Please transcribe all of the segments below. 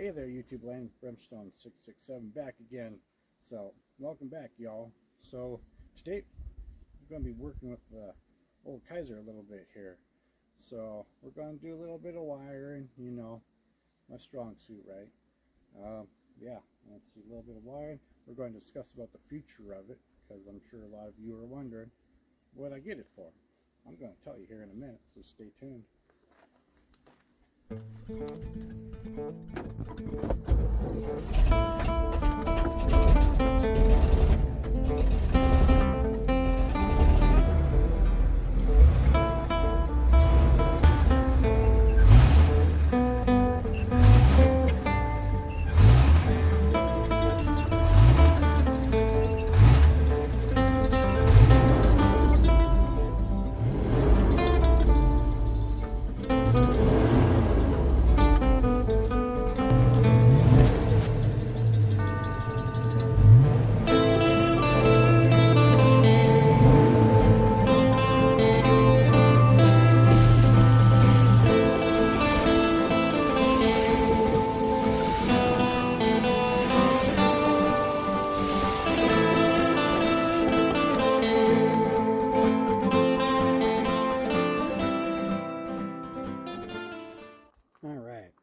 Hey there, YouTube land, Brimstone 667 back again. So welcome back, y'all. So today we're going to be working with the old Kaiser a little bit here. So we're going to do a little bit of wiring, you know, my strong suit, right? Yeah, let's see, a little bit of wiring. We're going to discuss about the future of it, because I'm sure a lot of you are wondering what I get it for. I'm going to tell you here in a minute, so stay tuned.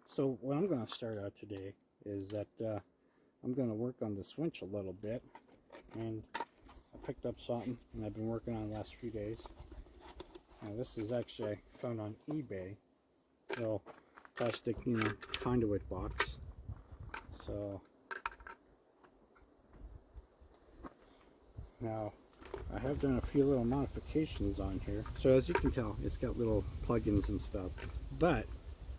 So what I'm going to start out today is that I'm going to work on this winch a little bit, and I picked up something and I've been working on it the last few days. Now this is actually I found on eBay, little plastic, you know, conduit box. So now I have done a few little modifications on here. So as you can tell, it's got little plugins and stuff, but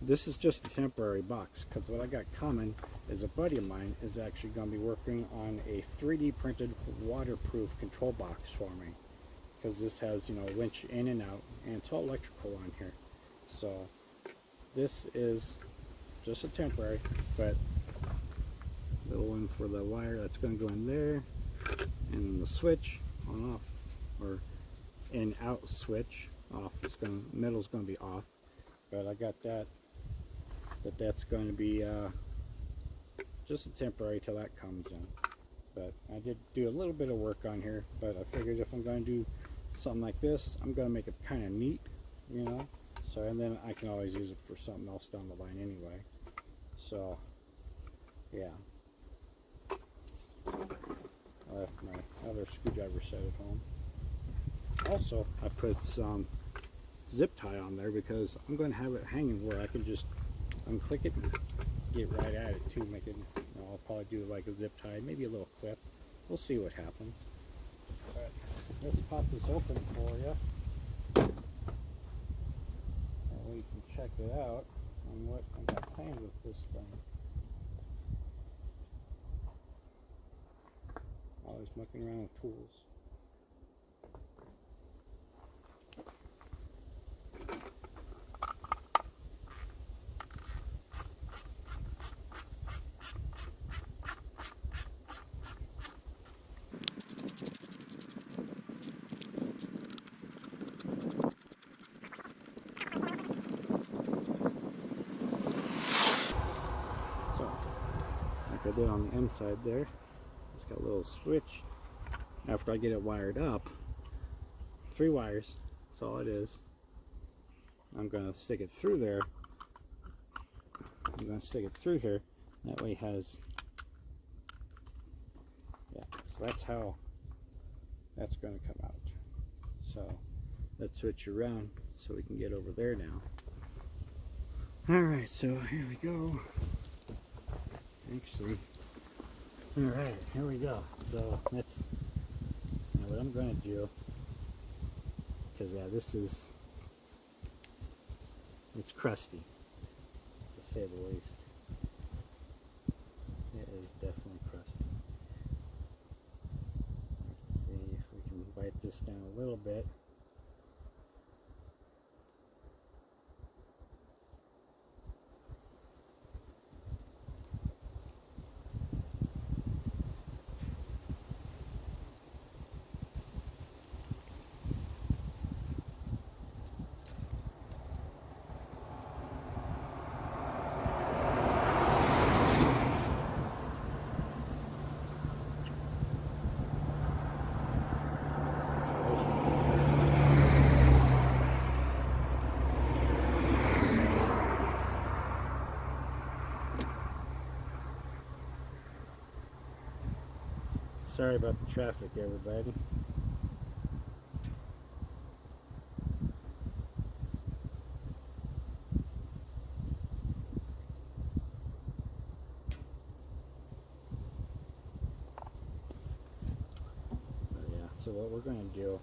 this is just a temporary box, because what I got coming is a buddy of mine is actually going to be working on a 3D printed waterproof control box for me, because this has, you know, winch in and out, and it's all electrical on here. So this is just a temporary, but little one for the wire that's going to go in there, and then the switch on off, or in out switch off is going to, middle's going to be off. But I got that's going to be just a temporary till that comes in. But I did do a little bit of work on here, but I figured if I'm going to do something like this, I'm going to make it kind of neat, you know. So, and then I can always use it for something else down the line anyway. So yeah, I left my other screwdriver set at home. Also, I put some zip tie on there because I'm going to have it hanging where I can just unclick it and get right at it too. Make it, you know, I'll probably do like a zip tie, maybe a little clip. We'll see what happens. But let's pop this open for you, and we can check it out on what I got planned with this thing. Always mucking around with tools. I did on the inside there. It's got a little switch. After I get it wired up, 3 wires, that's all it is. I'm going to stick it through there. I'm going to stick it through here. That way it has, yeah, so that's how that's going to come out. So let's switch around so we can get over there now. Alright, so here we go. Actually, alright, here we go. So that's what I'm going to do, because yeah, this is, it's crusty, to say the least. It is definitely crusty. Let's see if we can bite this down a little bit. Sorry about the traffic, everybody. So what we're going to do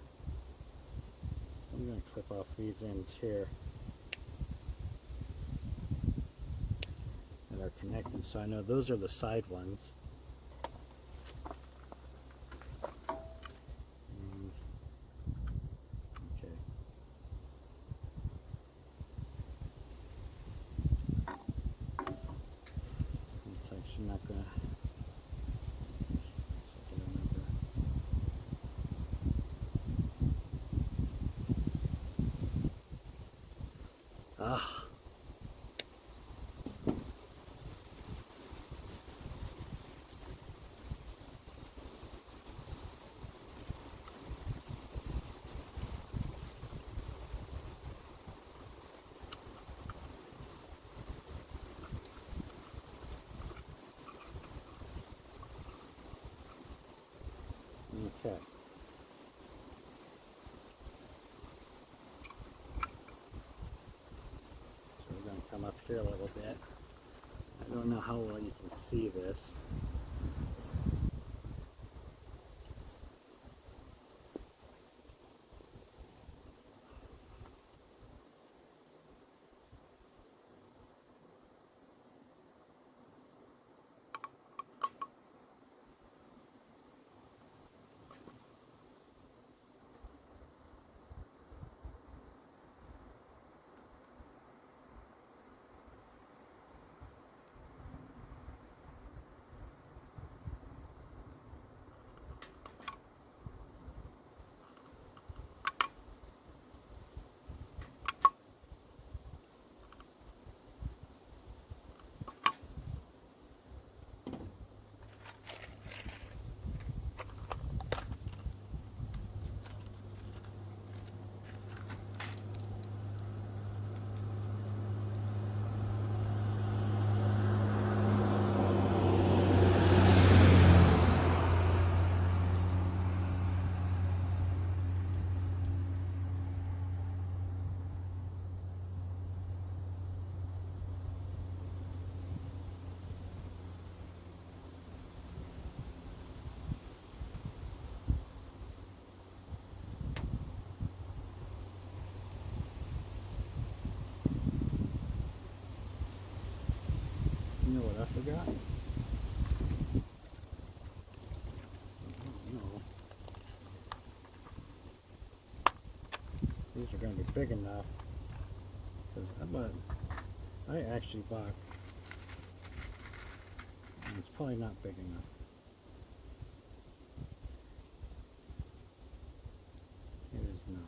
is I'm going to clip off these ends here that are connected, so I know those are the side ones. And, okay. It's actually not going to. Ah. Okay. So we're going to come up here a little bit. I don't know how well you can see this. You know what I forgot? No. These are going to be big enough because I actually bought, and it's probably not big enough. It is not.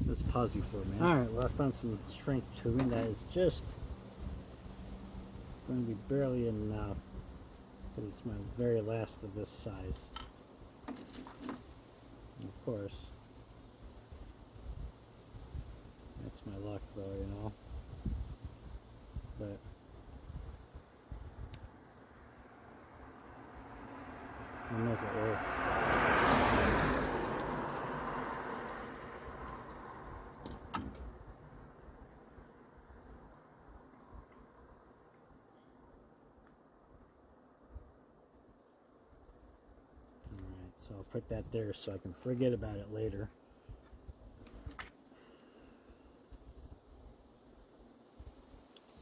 Let's pause you for a minute. Alright, well I found some shrink tubing that is just going to be barely enough because it's my very last of this size. And of course, that's my luck though, you know. But we'll make it work. So I'll put that there so I can forget about it later.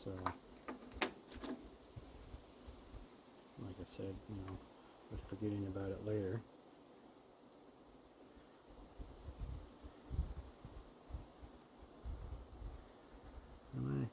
So, like I said, you know, with forgetting about it later. Am I?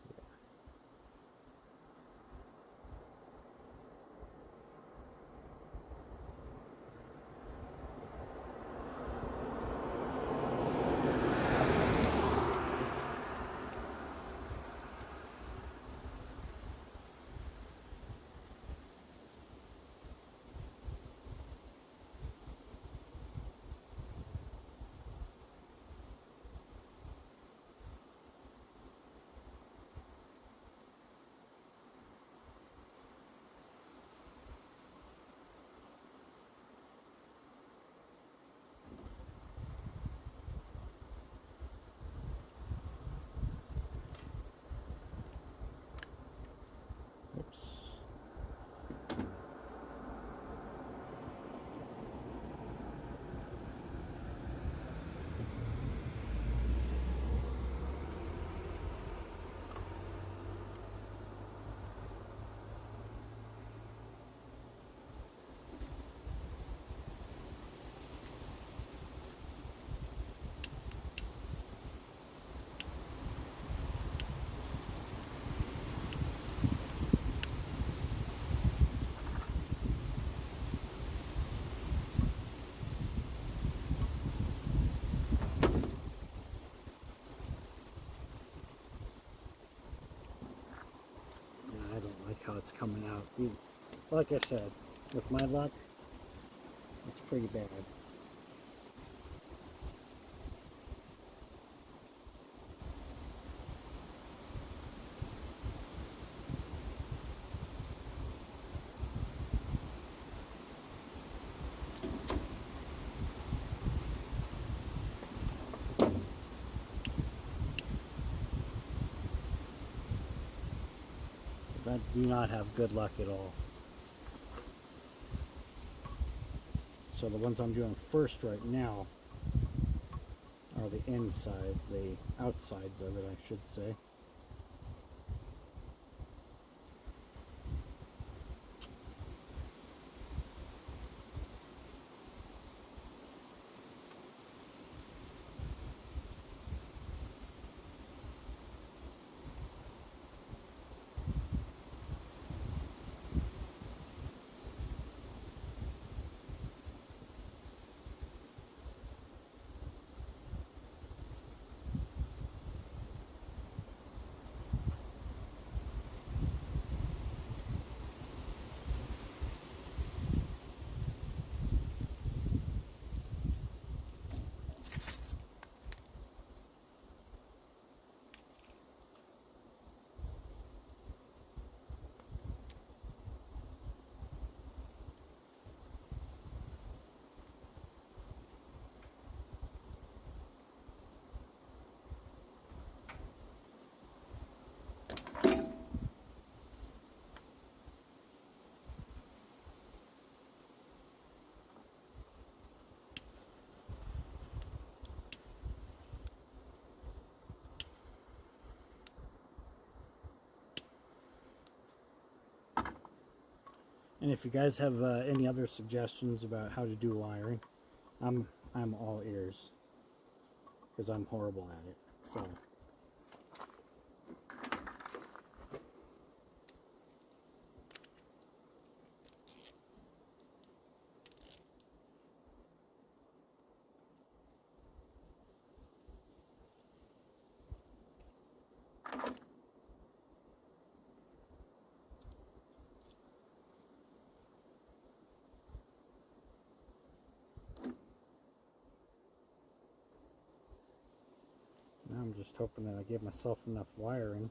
that's coming out. Like I said, with my luck, it's pretty bad. I do not have good luck at all. So the ones I'm doing first right now are the inside, the outsides of it, I should say. And if you guys have any other suggestions about how to do wiring, I'm all ears, because I'm horrible at it. So. Now I'm just hoping that I give myself enough wiring.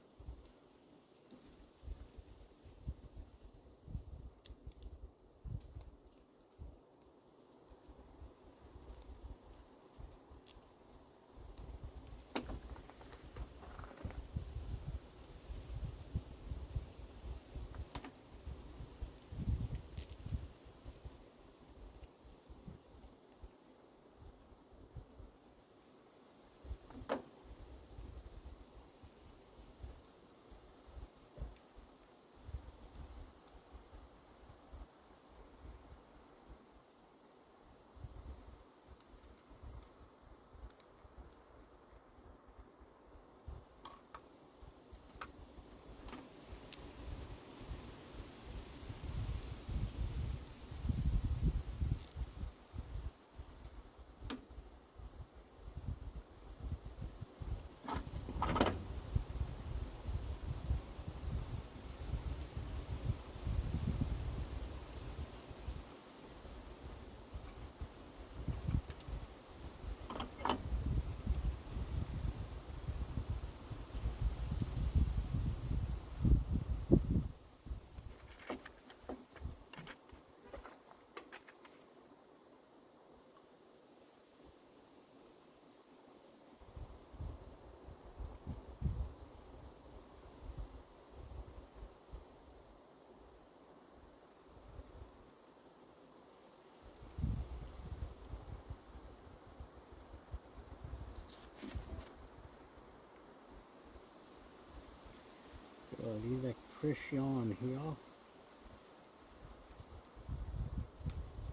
Electrician here.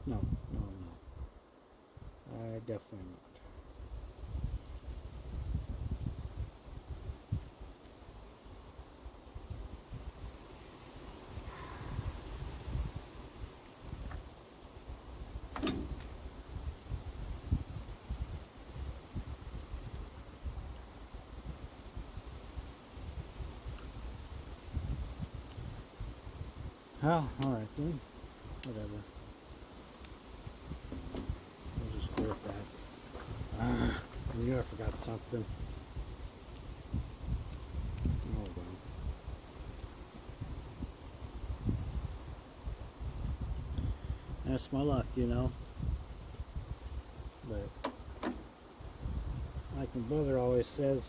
No, definitely not. Oh, alright then. Whatever. We'll just go with that. I knew I forgot something. Hold on. That's my luck, you know. But like my brother always says,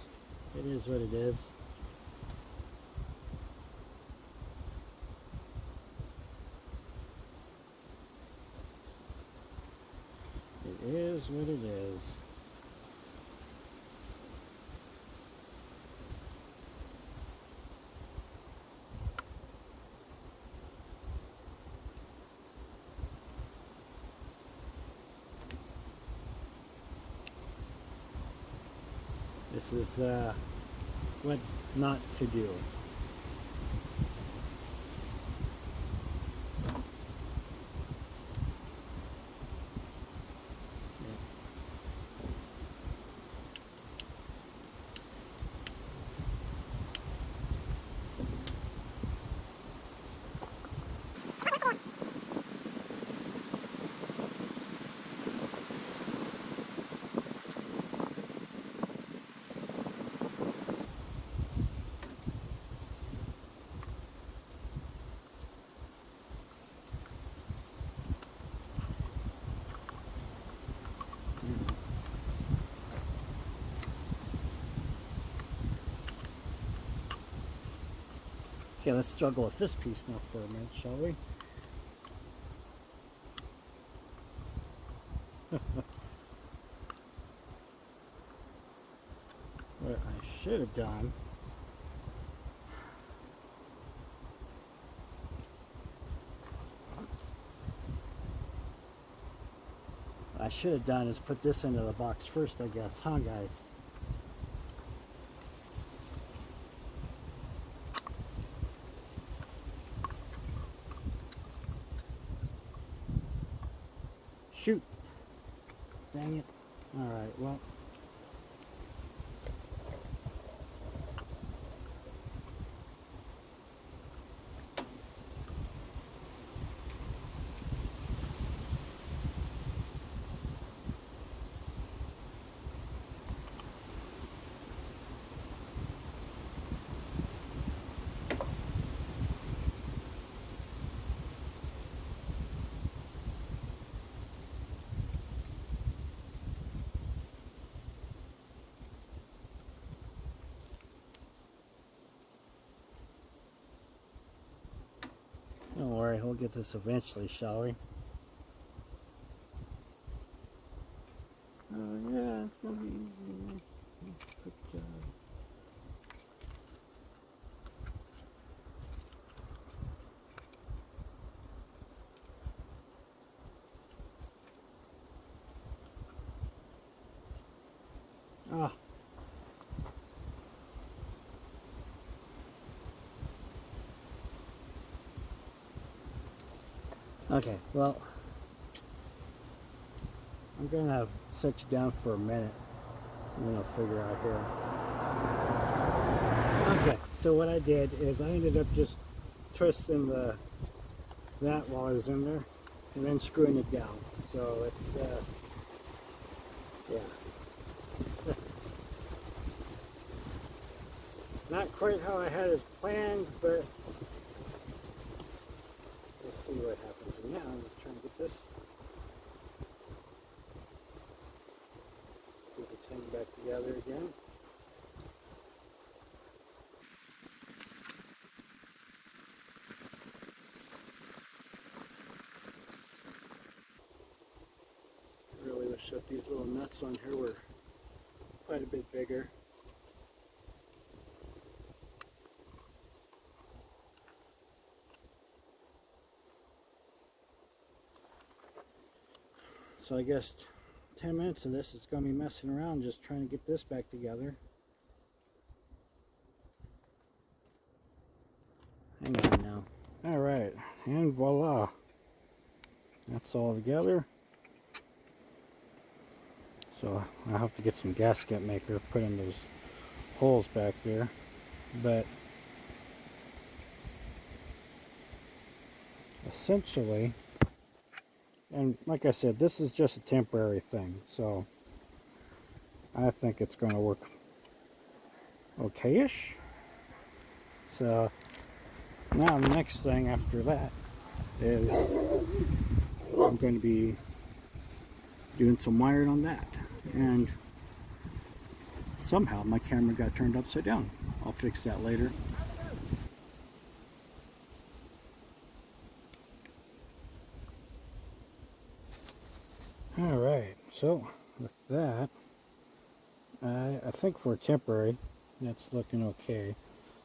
it is what it is. It is what it is. This is what not to do. Okay, let's struggle with this piece now for a minute, shall we? What I should have done is put this into the box first, I guess, huh guys? Shoot. Dang it. Alright, well. Don't worry, we'll get this eventually, shall we? Oh yeah, it's gonna be easy. Good job. Ah. Okay, well, I'm gonna set you down for a minute and then I'll figure out here. Okay, so what I did is I ended up just twisting that while I was in there and then screwing it down. So it's, yeah. Not quite how I had it planned, but let's see what happens now. I'm just trying to get this. Put the thing back together again. I really wish that these little nuts on here were quite a bit bigger. So I guess 10 minutes of this is going to be messing around just trying to get this back together. Hang on now. Alright, and voila. That's all together. So I'll have to get some gasket maker, put in those holes back there. But essentially, and like I said, this is just a temporary thing, so I think it's going to work okay-ish. So now the next thing after that is I'm going to be doing some wiring on that, and somehow my camera got turned upside down. I'll fix that later. Alright, so with that, I think for temporary, that's looking okay.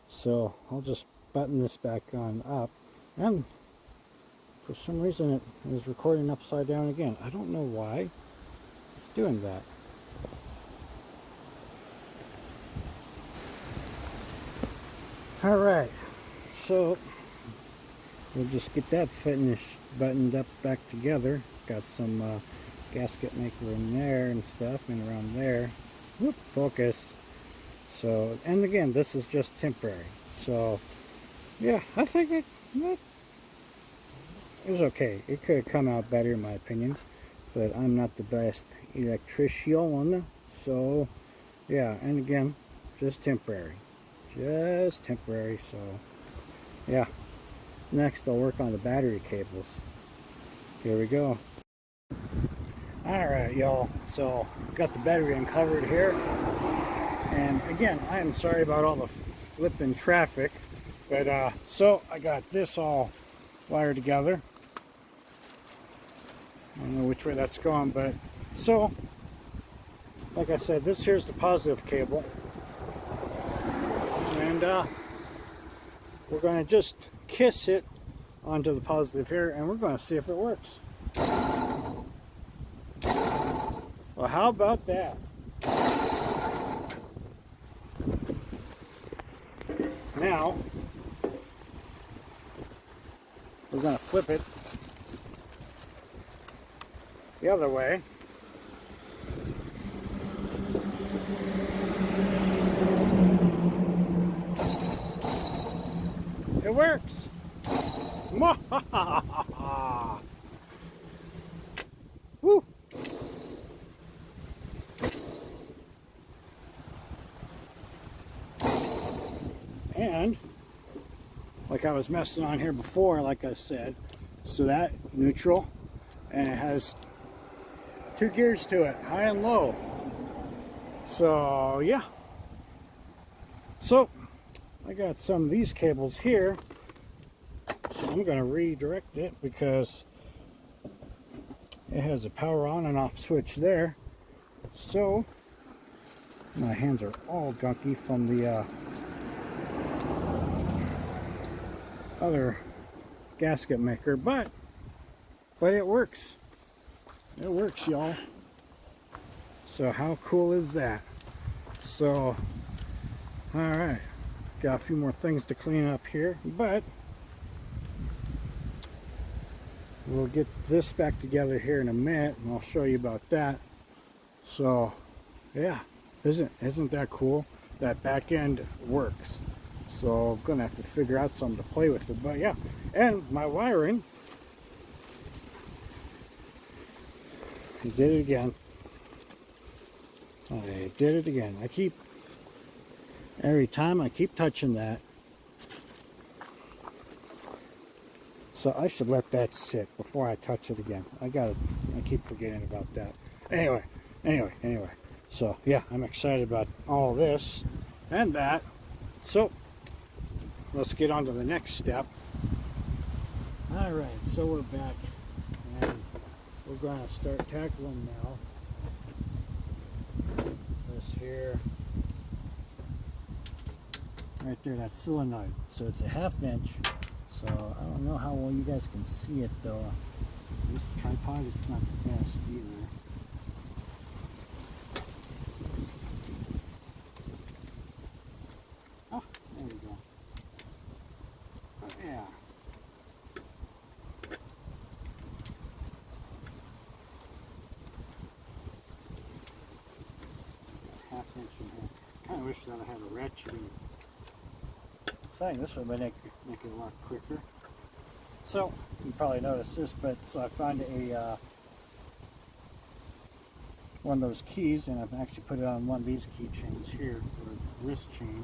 So I'll just button this back on up, and for some reason it is recording upside down again. I don't know why it's doing that. Alright, so we'll just get that finished, buttoned up back together. Got some gasket maker in there and stuff, and around there. Whoop, focus. So, and again, this is just temporary. So, yeah, I think it was okay. It could have come out better in my opinion, but I'm not the best electrician. So, yeah, and again, just temporary. Just temporary, so, yeah. Next, I'll work on the battery cables. Here we go. Alright, y'all, so got the battery uncovered here, and again, I am sorry about all the flipping traffic, but so I got this all wired together. I don't know which way that's going, but so like I said, this here's the positive cable, and we're going to just kiss it onto the positive here, and we're going to see if it works. Well, how about that? Now, we're going to flip it the other way. It works! Woo! And like I was messing on here before, like I said, so that neutral, and it has 2 gears to it, high and low. So yeah, so I got some of these cables here, so I'm going to redirect it because it has a power on and off switch there. So my hands are all gunky from the other gasket maker, but it works. It works, y'all. So how cool is that? So all right, got a few more things to clean up here, but we'll get this back together here in a minute, and I'll show you about that. So yeah, isn't that cool? That back end works. So I'm gonna have to figure out something to play with it, but yeah. And my wiring, I did it again. I did it again. Every time I keep touching that. So I should let that sit before I touch it again. I keep forgetting about that. Anyway. So yeah, I'm excited about all this and that. So let's get on to the next step. All right, so we're back, and we're going to start tackling now. This here, right there, that's solenoid. So it's a 1/2 inch. So I don't know how well you guys can see it though. This tripod, it's not the best either. Oh, there we go. Oh yeah. Half inch in here. Kind of wish that I had a ratcheting thing. This would make it a lot quicker. So you probably noticed this, but so I found a one of those keys, and I've actually put it on one of these keychains here, or wrist chain.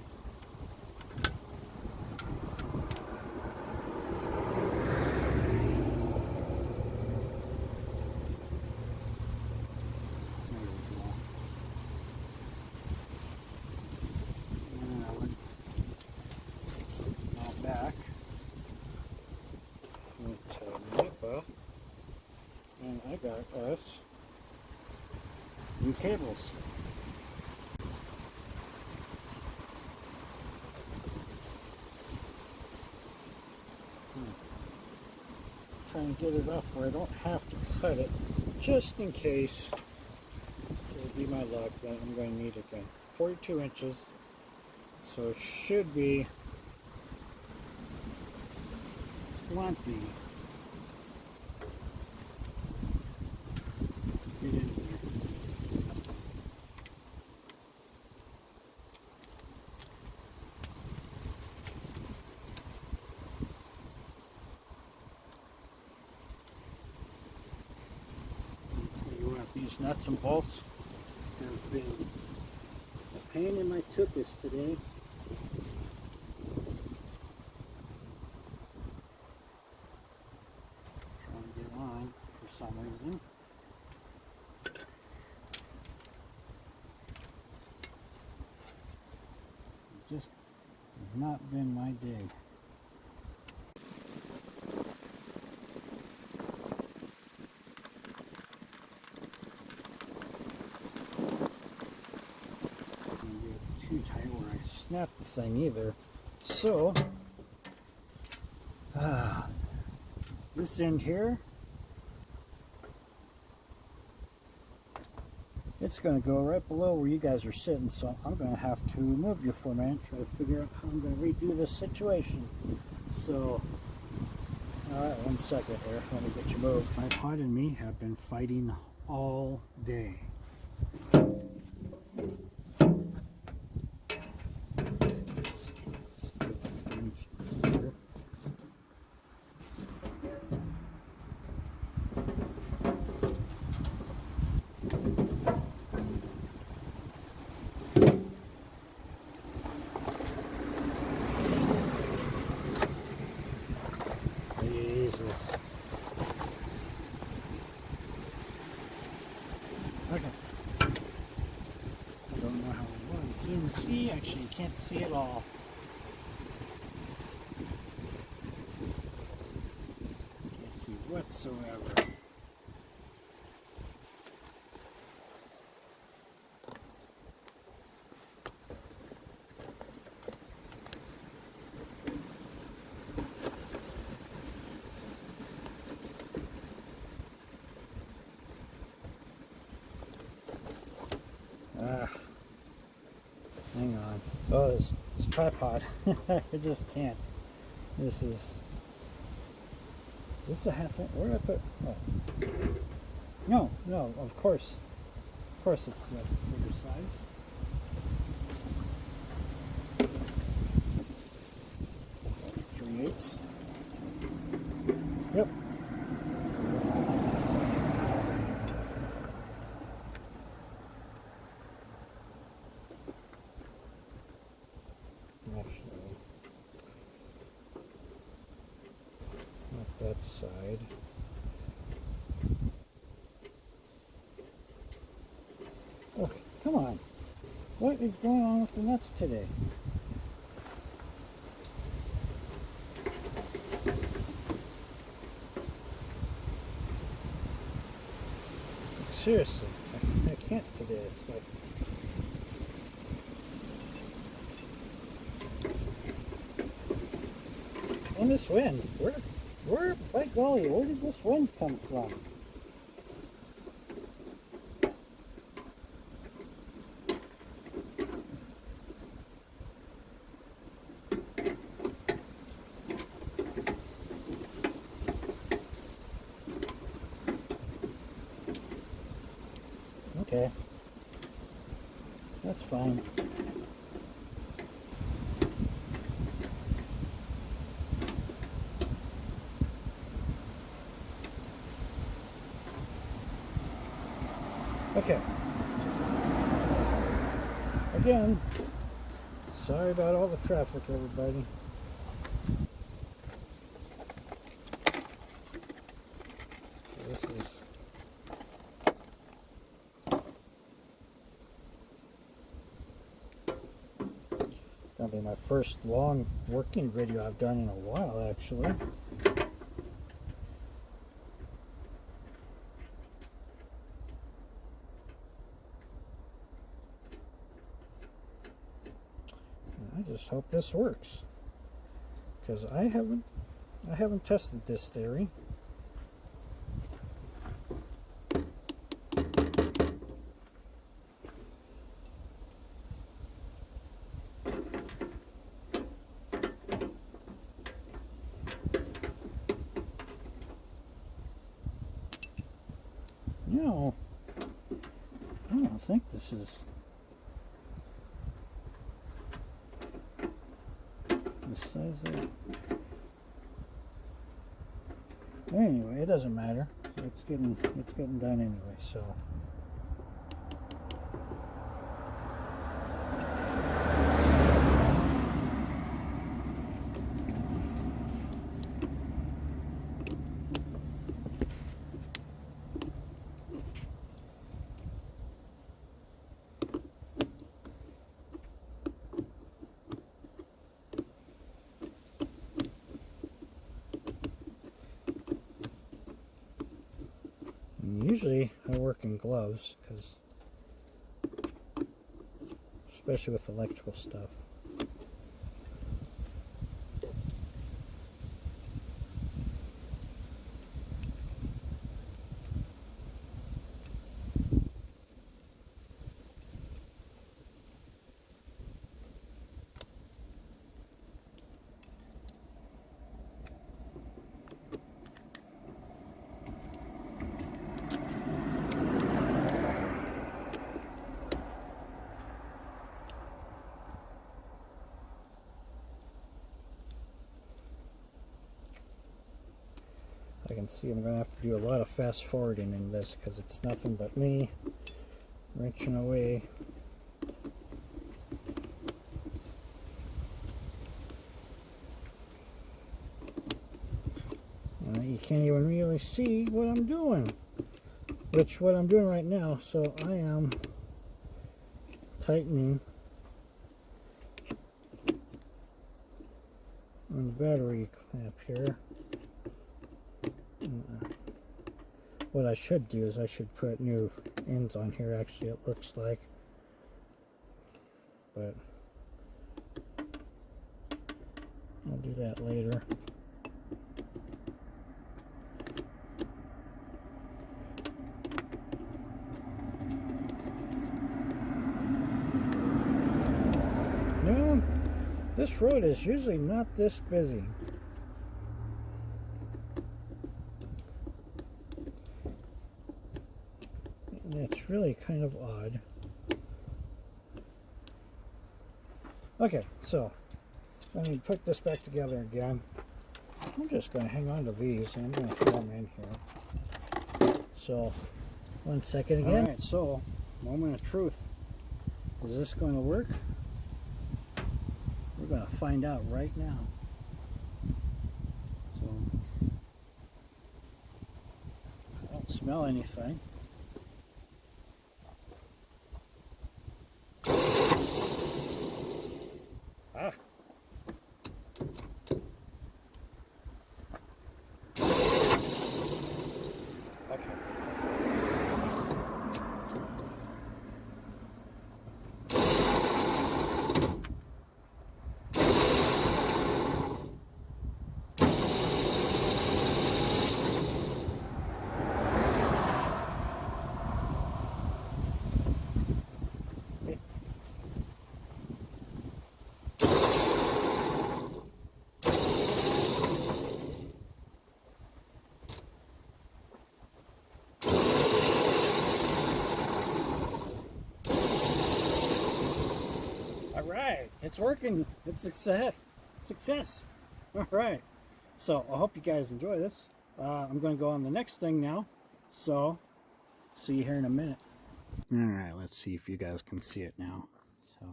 And I got us new cables. Trying to get it off where I don't have to cut it, just in case. It'll be my luck that I'm going to need it again. 42 inches, so it should be plenty. Get in there. I'll tell you what, these nuts and bolts have been a pain in my tuchus today. Trying to get on for some reason. It just has not been my day. Too tight where I snap the thing either. So this end here, it's going to go right below where you guys are sitting, so I'm going to have to move you for a minute, try to figure out how I'm going to redo this situation. So alright, 1 second here, let me get you moved. My pod and me have been fighting all day. Okay. I don't know how well you can see. Actually, you can't see it all. Can't see whatsoever. Hang on. Oh, this tripod. I just can't. This is this a half inch? Where did I put? Oh. No, of course. Of course it's a bigger size. Three-eighths. Yep. That side. Oh, come on. What is going on with the nuts today? Seriously, I can't today. It's like on this wind. Where, by golly, where did this wind come from? Okay, that's fine. Okay. Again, sorry about all the traffic, everybody. This is gonna be my first long working video I've done in a while, actually. I just hope this works, because I haven't tested this theory. No, I don't think this is the size of it. Anyway, it doesn't matter. So it's getting done anyway. So. Usually I work in gloves, because especially with electrical stuff. I can see I'm going to have to do a lot of fast forwarding in this, because it's nothing but me wrenching away. You can't even really see what I'm doing, what I'm doing right now. So I am tightening on the battery clamp here. What I should do is I should put new ends on here, actually, it looks like. But I'll do that later. No, this road is usually not this busy. It's really kind of odd. Okay, so let me put this back together again. I'm just going to hang on to these and I'm going to throw them in here. So, 1 second again. Alright, so, moment of truth. Is this going to work? We're going to find out right now. So, I don't smell anything. Ah. Okay. Alright, it's working. It's success. Alright, so I hope you guys enjoy this. I'm going to go on the next thing now. So, see you here in a minute. Alright, let's see if you guys can see it now. So,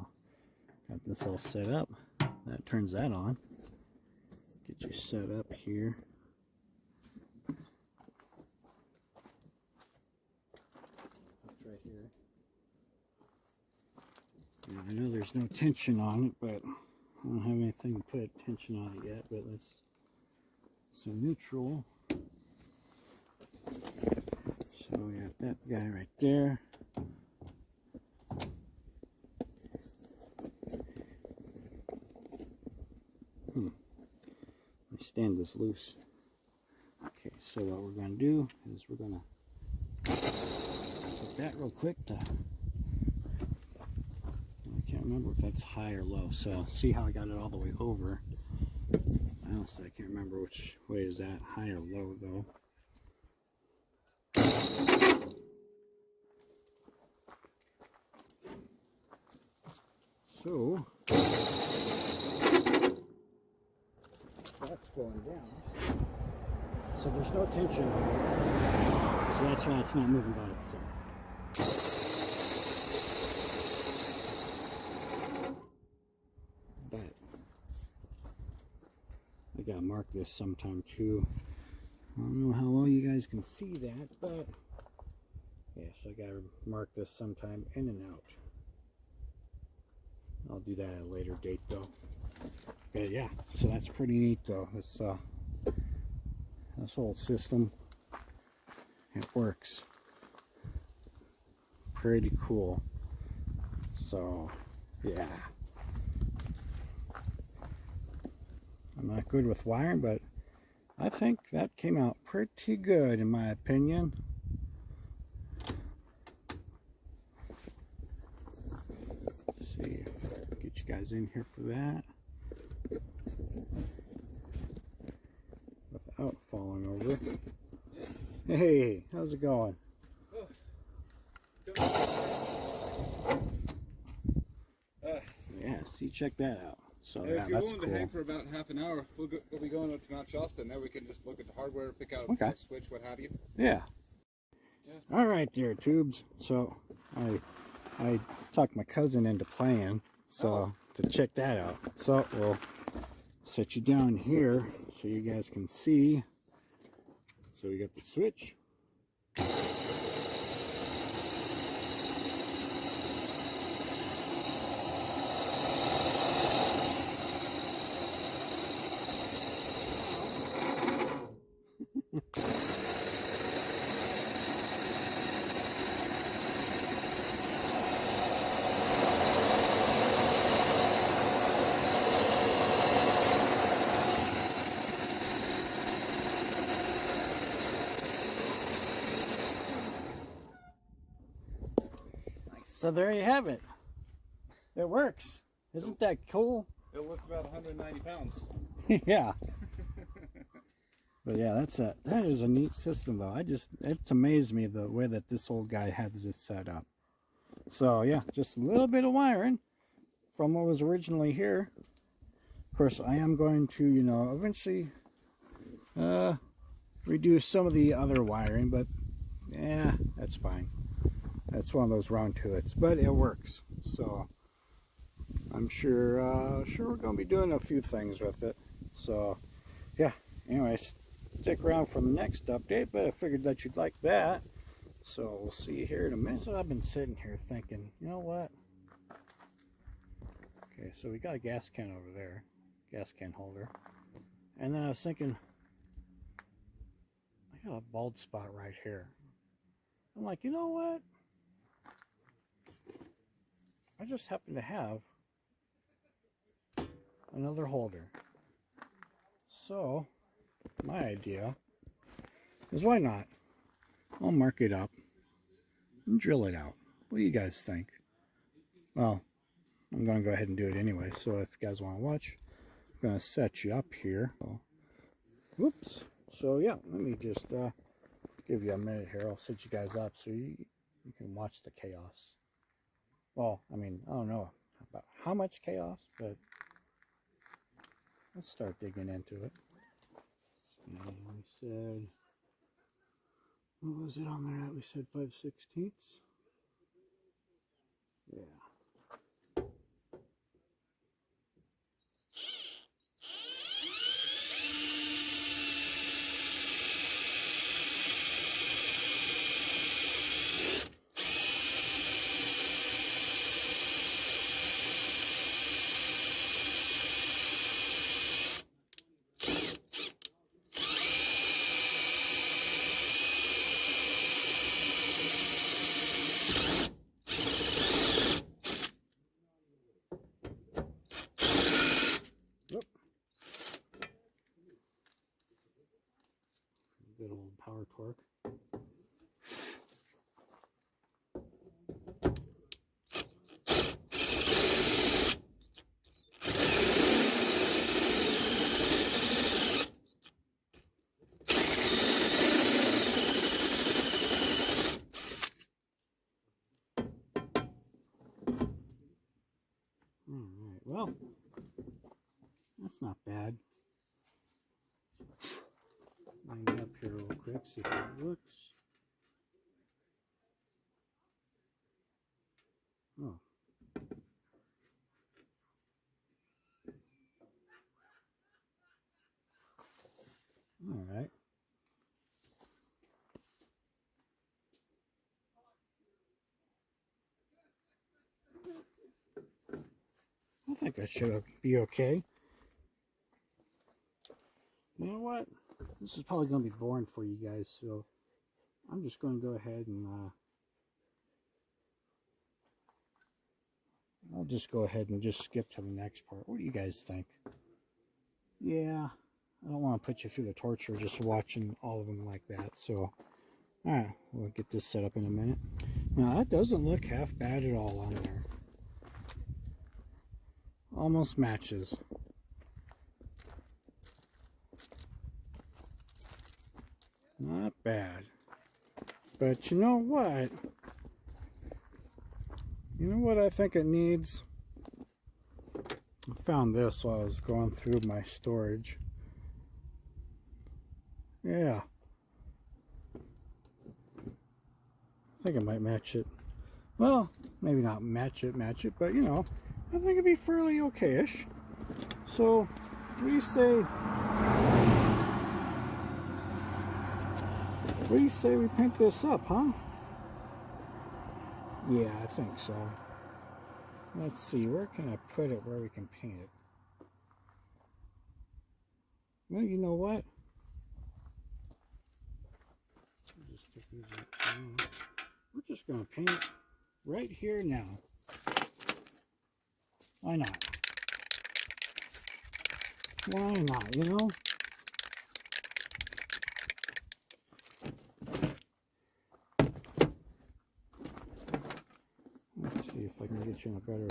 got this all set up. That turns that on. Get you set up here. That's right here. And I know there's no tension on it, but I don't have anything to put tension on it yet, but let's, so neutral. So we got that guy right there. My stand is loose. Okay, so what we're going to do is we're going to put that real quick to, I can't remember if that's high or low, so see how I got it all the way over. Honestly, I can't remember which way is that, high or low though. So that's going down. So there's no tension on it. So that's why it's not moving by itself. But I gotta mark this sometime too. I don't know how well you guys can see that, but yeah, so I gotta mark this sometime in and out. I'll do that at a later date though. But yeah, so that's pretty neat though. This whole system, it works. Pretty cool. So yeah. I'm not good with wiring, but I think that came out pretty good in my opinion. Let's see, get you guys in here for that without falling over. Hey, how's it going? Yeah, see, check that out. So yeah, if you're that's willing cool. to hang for about half an hour, we'll be going up to Mount Shasta, and there we can just look at the hardware, pick out a switch, what have you. Yeah. All right, there, tubes. So I talked my cousin into playing, so to check that out. So we'll set you down here so you guys can see. So we got the switch. So there you have it. It works. Isn't that cool? It'll lift about 190 pounds. Yeah. But yeah, that is a neat system though. It's amazed me the way that this old guy had this set up. So yeah, just a little bit of wiring from what was originally here. Of course, I am going to, you know, eventually reduce some of the other wiring, but yeah, that's fine. That's one of those round tuits, but it works. So I'm sure we're going to be doing a few things with it. So yeah, anyways, stick around for the next update, but I figured that you'd like that. So we'll see you here in a minute. So I've been sitting here thinking, you know what? Okay, so we got a gas can over there, gas can holder. And then I was thinking, I got a bald spot right here. I'm like, you know what? I just happen to have another holder. So my idea is, why not? I'll mark it up and drill it out. What do you guys think? Well, I'm going to go ahead and do it anyway. So if you guys want to watch, I'm going to set you up here. So, whoops. So yeah, let me just give you a minute here. I'll set you guys up so you can watch the chaos. Well, I mean, I don't know about how much chaos, but let's start digging into it. And we said, what was it on there that we said 5/16? Yeah. Good old power torque. Alright, well, that's not bad. Line it up here real quick, see how it looks. Oh. Alright. I think that should be okay. You know what? This is probably going to be boring for you guys, so I'm just going to go ahead and I'll just go ahead and just skip to the next part. What do you guys think? Yeah, I don't want to put you through the torture just watching all of them like that, so alright, we'll get this set up in a minute. Now that doesn't look half bad at all on there. Almost matches. Not bad. But you know what? You know what I think it needs? I found this while I was going through my storage. Yeah. I think it might match it. Well, maybe not match it, but you know, I think it'd be fairly okay-ish. So, what do you say we paint this up, huh? Yeah, I think so. Let's see, where can I put it where we can paint it? Well, you know what? We're just going to paint it right here now. Why not? Why not, you know? Let's see if I can get you in a better...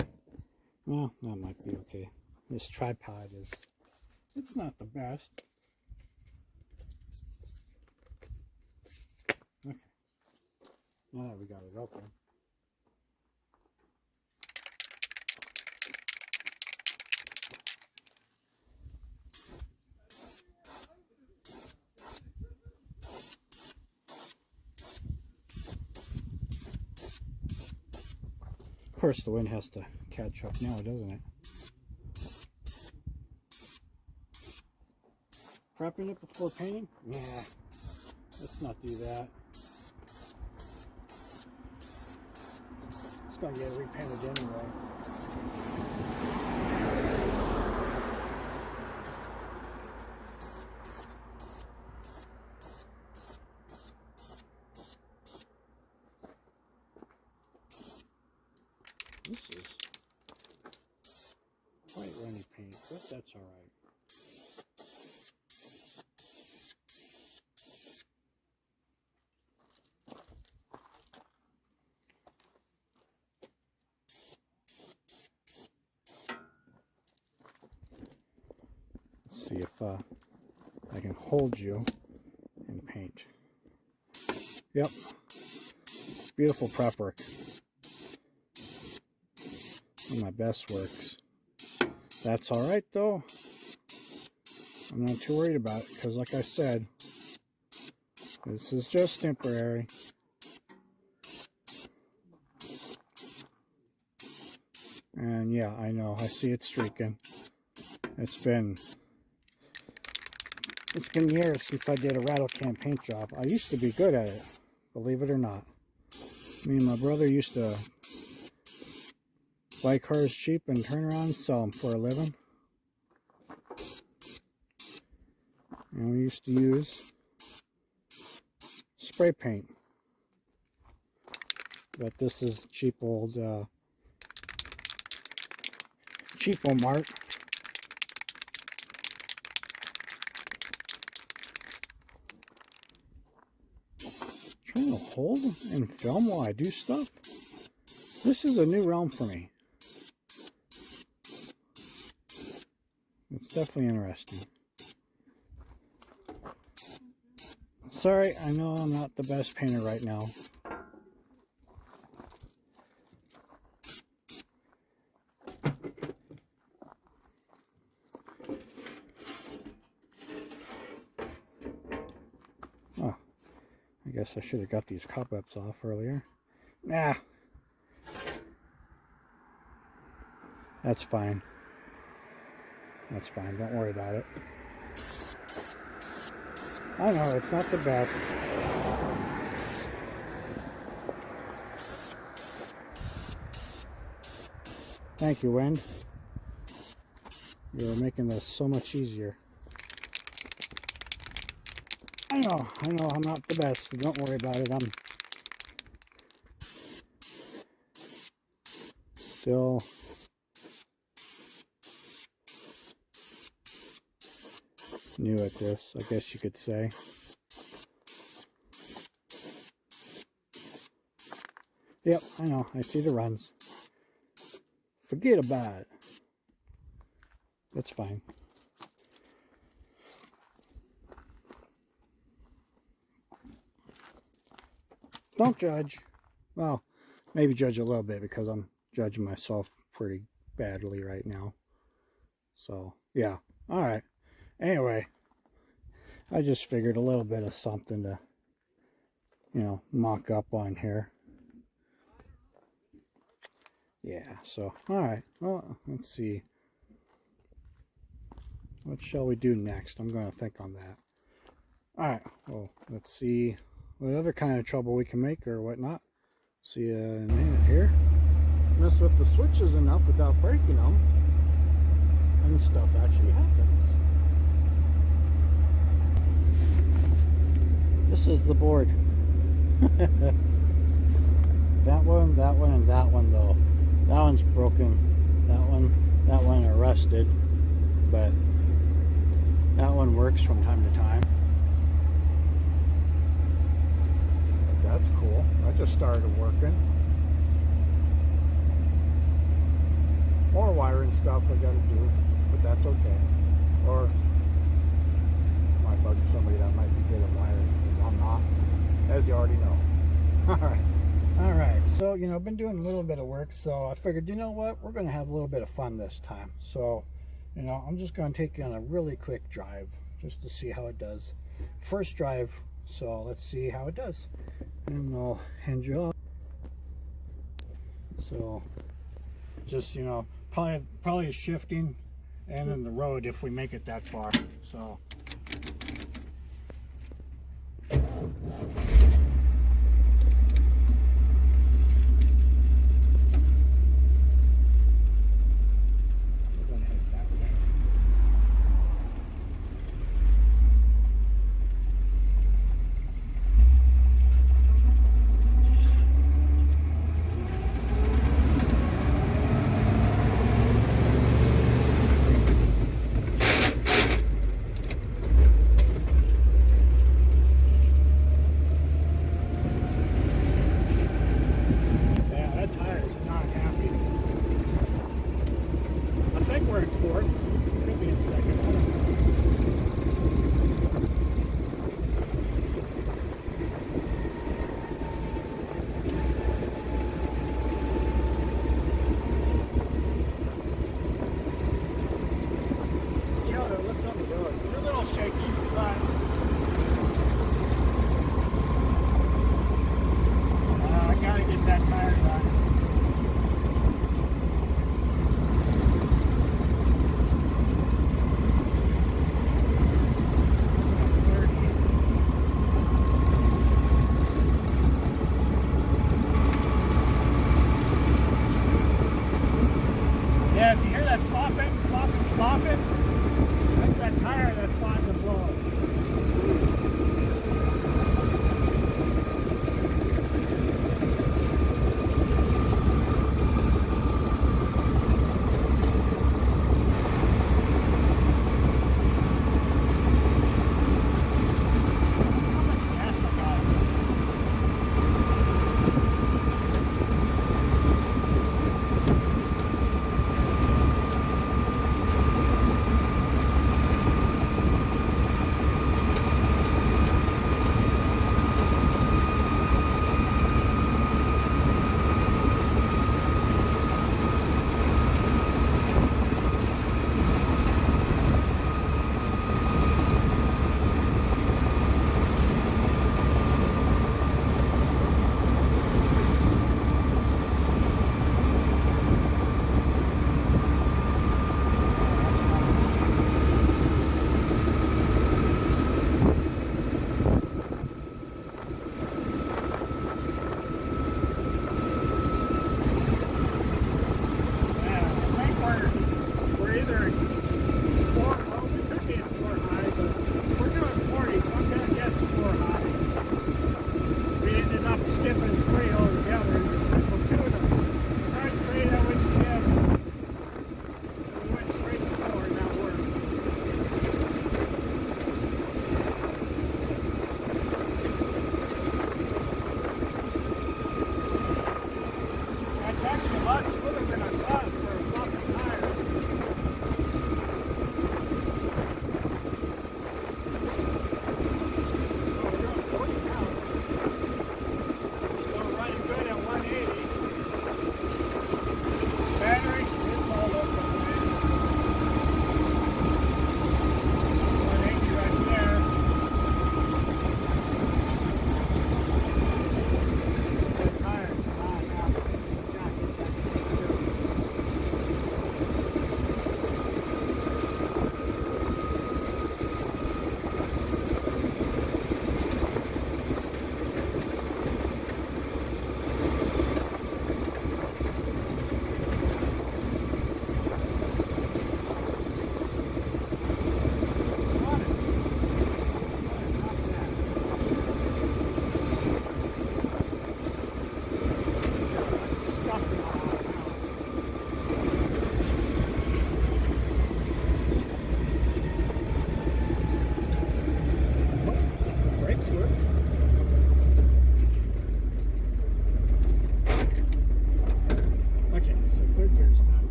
Well, that might be okay. This tripod is... It's not the best. Okay. Now that we got it open. Of course, the wind has to catch up now, doesn't it? Prepping it before painting? Yeah, let's not do that. It's gonna get repainted anyway. This is quite runny paint, but that's all right. Let's see if I can hold you and paint. Yep, beautiful prep work. One of my best works. That's all right though. I'm not too worried about it because, like I said, this is just temporary. And yeah, I know, I see it streaking. It's been years since I did a rattle can paint job. I used to be good at it, believe it or not. Me and my brother used to buy cars cheap and turn around and sell them for a living. And we used to use spray paint. But this is cheap old cheapo mart. Trying to hold and film while I do stuff. This is a new realm for me. It's definitely interesting. Sorry, I know I'm not the best painter right now. Oh, I guess I should have got these cobwebs off earlier. Nah, that's fine. That's fine, don't worry about it. I know, it's not the best. Thank you, Wind. You're making this so much easier. I know, I'm not the best, so don't worry about it. I'm still new at this, I guess you could say. Yep, I know, I see the runs. Forget about it. That's fine. Don't judge. Well, maybe judge a little bit because I'm judging myself pretty badly right now. So, yeah. Alright. Anyway, I just figured a little bit of something to, you know, mock up on here. Yeah, so, alright. Well, let's see. What shall we do next? I'm going to think on that. Alright, well, let's see what other kind of trouble we can make or whatnot. See you in a minute here. Mess with the switches enough without breaking them, and stuff actually happens. This is the board. That one, and that one though. That one's broken. That one rusted, but that one works from time to time. But that's cool. That just started working. More wiring stuff I gotta do, but that's okay. Or might bug somebody that might be good at wiring, because I'm not, as you already know. Alright, so, you know, I've been doing a little bit of work, so I figured, you know what, we're going to have a little bit of fun this time. So, you know, I'm just going to take you on a really quick drive, just to see how it does. First drive, so let's see how it does. And I'll hand you off. So, just, you know, probably shifting and in the road if we make it that far. So,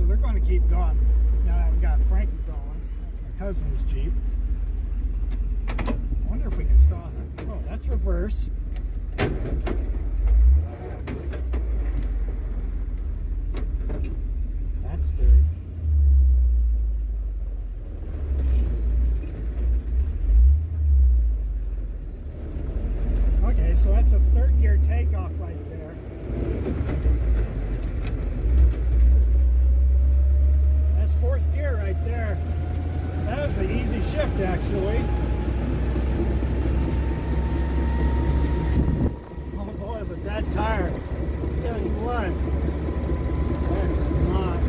so they're going to keep going. Now that we got Frankie going, that's my cousin's Jeep. I wonder if we can stall her. Oh, that's reverse. That's third. Okay, so that's a third gear takeoff right there. That's fourth gear right there. That was an easy shift actually. Oh boy, but that tire, I'll tell you what, that is not.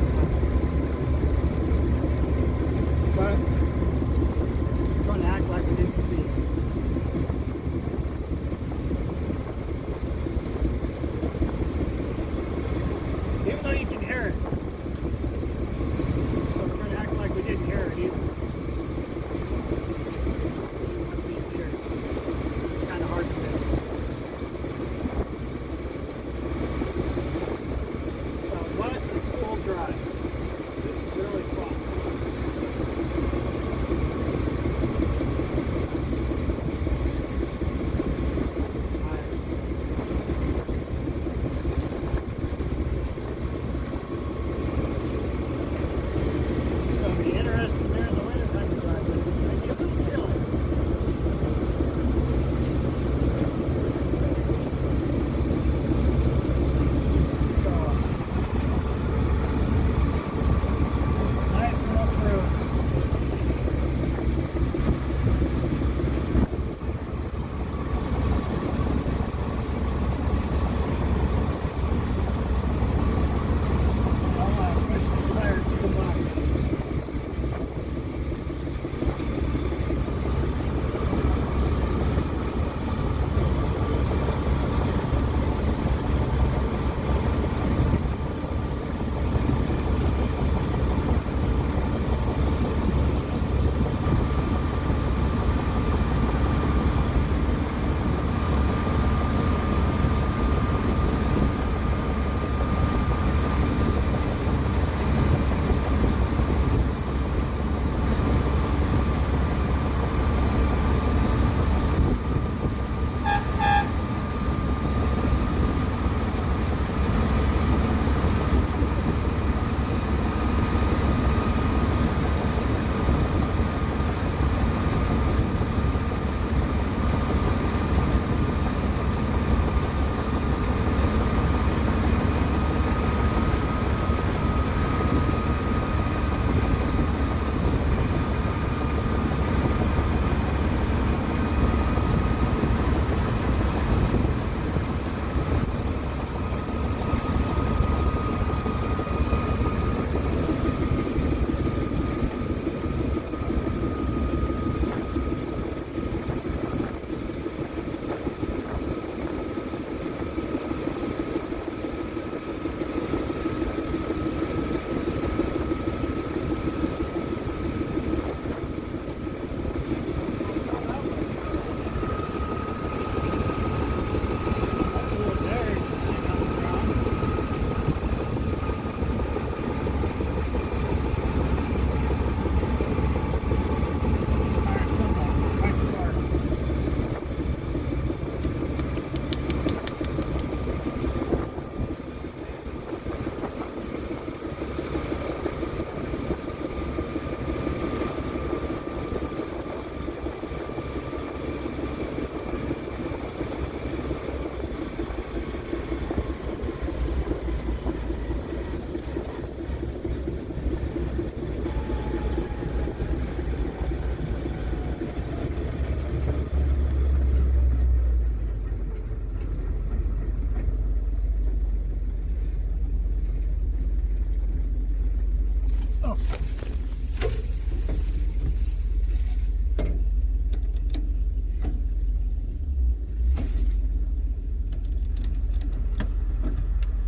But we're going to act like we didn't see it. Even though you can hear it. So we're going to act like we didn't hear it either. One of these ears. It's kind of hard to do. So what a cool drive. This is really fun.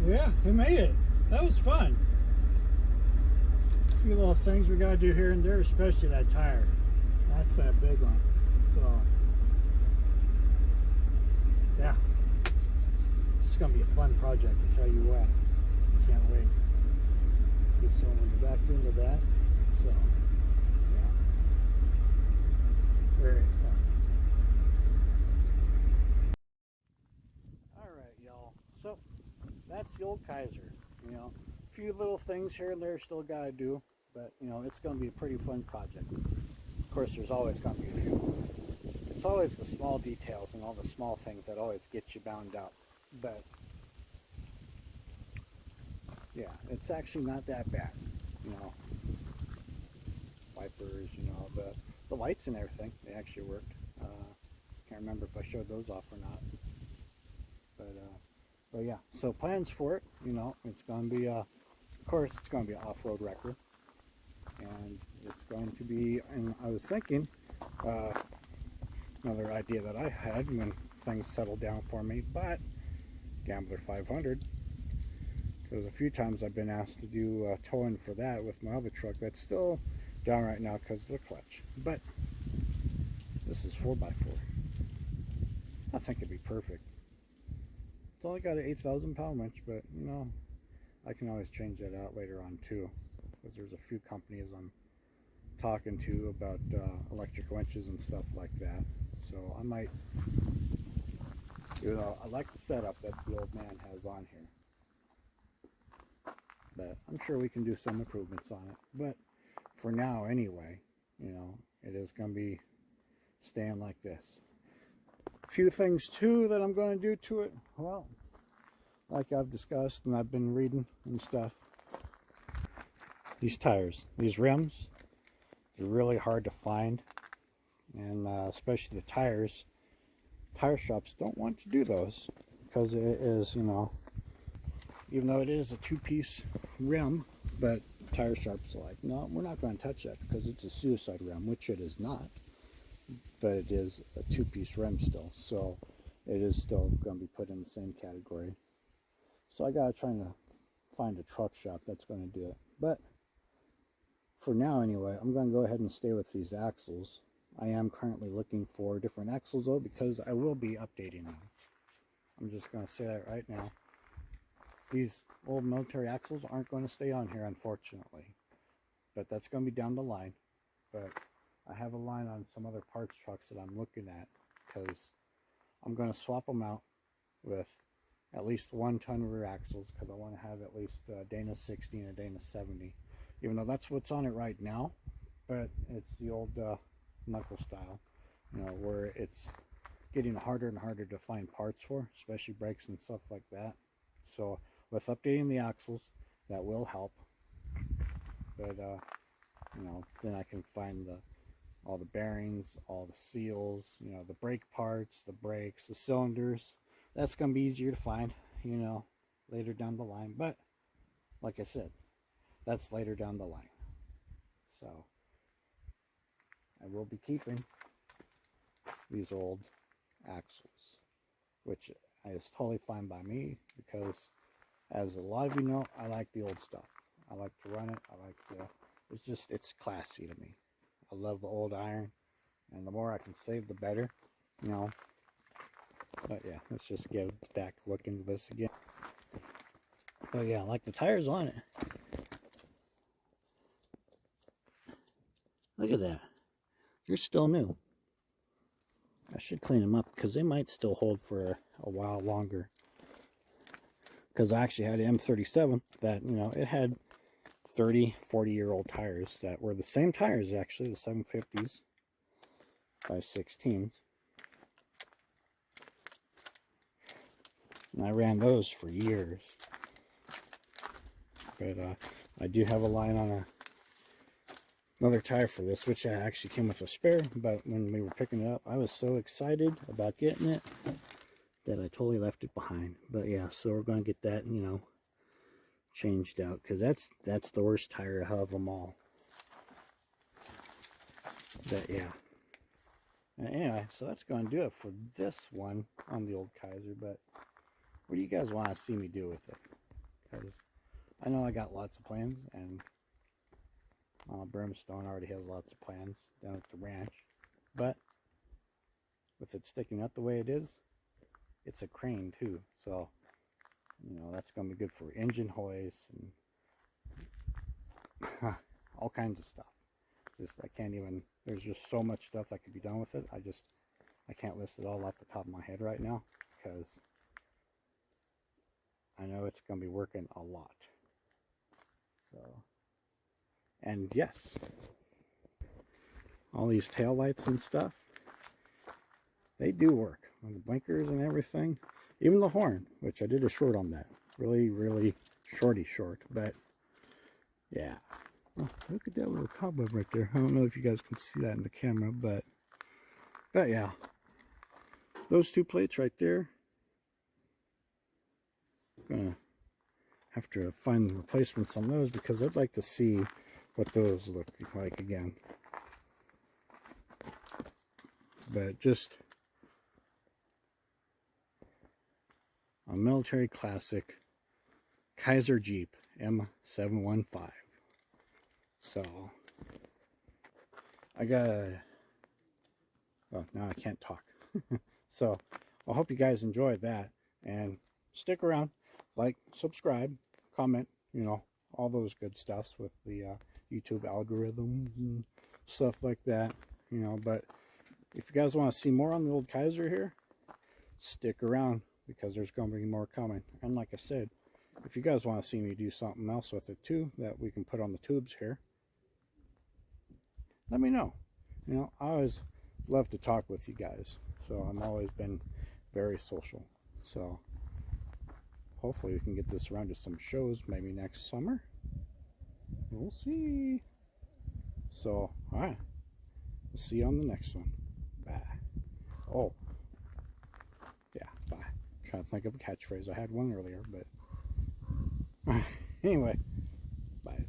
Yeah, we made it. That was fun. A few little things we gotta do here and there, especially that tire. That's that big one. So, yeah. It's gonna be a fun project, to tell you what. I can't wait. Get so much back into that. So, yeah. Very fun. Alright, y'all. So, that's the old Kaiser. You know, a few little things here and there still got to do. But, you know, it's going to be a pretty fun project. Of course, there's always going to be a few. It's always the small details and all the small things that always get you bound up. But, yeah, it's actually not that bad. You know, wipers, you know, the lights and everything, they actually worked. Can't remember if I showed those off or not. But yeah, so plans for it, you know, it's going to be, of course, it's going to be an off-road wrecker. And it's going to be, and I was thinking, another idea that I had when things settled down for me, but Gambler 500, because a few times I've been asked to do towing for that with my other truck that's still down right now because of the clutch. But this is 4x4. I think it'd be perfect. It's only got an 8,000 pound winch, but you know, I can always change that out later on too, because there's a few companies I'm talking to about electric winches and stuff like that. So I might, you know, I like the setup that the old man has on here, but I'm sure we can do some improvements on it. But for now anyway, you know, it is going to be staying like this. A few things too that I'm going to do to it, well, like I've discussed and I've been reading and stuff, these tires, these rims, they're really hard to find, and especially the tires. Tire shops don't want to do those because it is, you know, even though it is a two-piece rim, but tire shops are like, no, we're not going to touch that because it's a suicide rim, which it is not, but it is a two-piece rim still, so it is still going to be put in the same category. So I got to try to find a truck shop that's going to do it. But for now anyway, I'm going to go ahead and stay with these axles. I am currently looking for different axles though, because I will be updating them. I'm just going to say that right now. These old military axles aren't going to stay on here, unfortunately. But that's going to be down the line. But I have a line on some other parts trucks that I'm looking at, because I'm going to swap them out with at least 1 ton rear axles, because I want to have at least a Dana 60 and a Dana 70. Even though that's what's on it right now, but it's the old knuckle style, you know, where it's getting harder and harder to find parts for, especially brakes and stuff like that. So with updating the axles, that will help. But you know, then I can find all the bearings, all the seals, you know, the brake parts, the brakes, the cylinders. That's going to be easier to find, you know, later down the line. But like I said, that's later down the line. So I will be keeping these old axles, which is totally fine by me, because as a lot of you know, I like the old stuff. I like to run it. I like to, it's classy to me. I love the old iron, and the more I can save, the better, you know. But yeah, let's just get back look into this again. But yeah, I like the tires on it. Look at that. They're still new. I should clean them up because they might still hold for a while longer. Because I actually had an M37 that, you know, it had 30, 40-year-old tires that were the same tires, actually, the 750s by 16s. And I ran those for years. But I do have a line on another tire for this, which actually came with a spare. But when we were picking it up, I was so excited about getting it that I totally left it behind. But yeah, so we're going to get that, you know, changed out, because that's the worst tire of them all. But yeah. And anyway, so that's going to do it for this one on the old Kaiser. But what do you guys want to see me do with it? Because I know I got lots of plans, and Brimstone already has lots of plans down at the ranch. But with it sticking out the way it is, it's a crane too. So, you know, that's going to be good for engine hoists. And all kinds of stuff. Just I can't even. There's just so much stuff that could be done with it. I can't list it all off the top of my head right now because I know it's going to be working a lot. So, and yes, all these tail lights and stuff, they do work. The blinkers and everything, even the horn, which I did a short on that. Really short, but yeah. Oh, look at that little cobweb right there. I don't know if you guys can see that in the camera, but yeah. Those two plates right there. Gonna have to find replacements on those because I'd like to see what those look like again. But just a military classic Kaiser Jeep M715. So I got well, now I can't talk. So I hope you guys enjoyed that, and stick around, like, subscribe, comment, you know, all those good stuffs with the YouTube algorithms and stuff like that, you know. But if you guys want to see more on the old Kaiser here, stick around because there's going to be more coming. And like I said, if you guys want to see me do something else with it too that we can put on the tubes here, let me know. You know, I always love to talk with you guys, so I've always been very social. So hopefully we can get this around to some shows maybe next summer. We'll see. So all right, we'll see you on the next one. Bye. Oh yeah, bye. I'm trying to think of a catchphrase. I had one earlier, but anyway, bye.